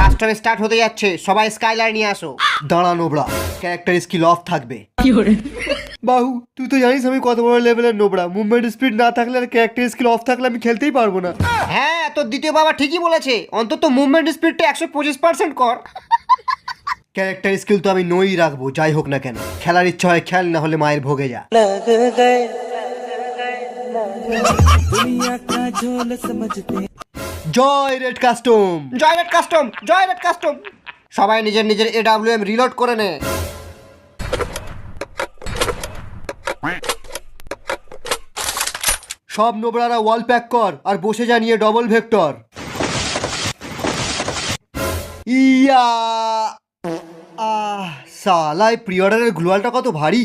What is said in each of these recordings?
Custom start হতে যাচ্ছে, সবাই স্কাইলার নিয়ে আসো। দাঁড়া নোবড়া, ক্যারেক্টার স্কিল অফ থাকবে। বাহু তুই তো জানিস আমি কত বড় লেভেলের নোবড়া, মুভমেন্ট স্পিড না থাকলে আর ক্যারেক্টার স্কিল অফ থাকলে আমি খেলতেই পারবো না। হ্যাঁ তোর দ্বিতীয় বাবা ঠিকই বলেছে, অন্তত মুভমেন্ট স্পিডটা 125% কর। ক্যারেক্টার স্কিল তো আমি নই রাখবো, যাই হোক না কেন। খেলার ইচ্ছা হয় খেল, না হলে মায়ের ভোগে যা। জয় রেড কাস্টম, জয় রেড কাস্টম, জয় রেড কাস্টম। সবাই নিজের নিজের AWM রিলোড করে নে। সব নোবরারা ওয়াল প্যাক কর আর বসে যা নিয়ে ডবল ভেক্টর। ইয়া সালাই প্রি অর্ডারের গ্লোয়ালটা কত ভারী।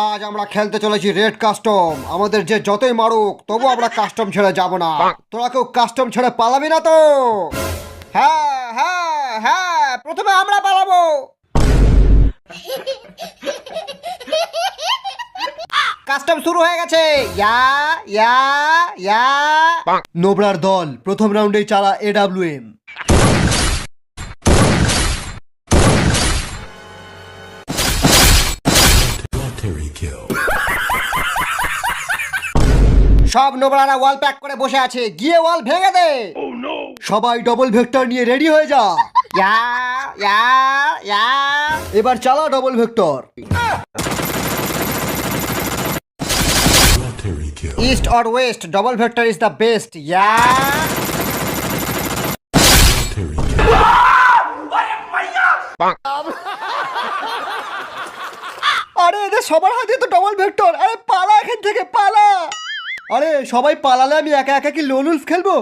আজ আমরা খেলতে চলেছি রেড কাস্টম। আমাদের যে যতই মারুক তবু আমরা কাস্টম ছেড়ে যাব না। তোরা কেউ কাস্টম ছেড়ে পালাবি না তো? হ্যাঁ হ্যাঁ হ্যাঁ, প্রথমে আমরা পালাবো। কাস্টম শুরু হয়ে গেছে। ইয়া ইয়া ইয়া। নোবরার দল প্রথম রাউন্ডেই চালা AWM। সব নোবরারা ওয়াল প্যাক করে বসে আছে, গিয়ে ওয়াল ভেঙে দে। সবাই ডবল ভেক্টর নিয়ে রেডি হয়ে যা। ইয়া ইয়া ইয়া। এবার চালা double vector. East or west, double vector is the best. Yeah. আরে এদের সবার হাতে তো ডবল ভেক্টর। আরে পালা এখান থেকে, পালা। আরে সবাই পালালে আমি একা একা কি লোন উলফ খেলবো?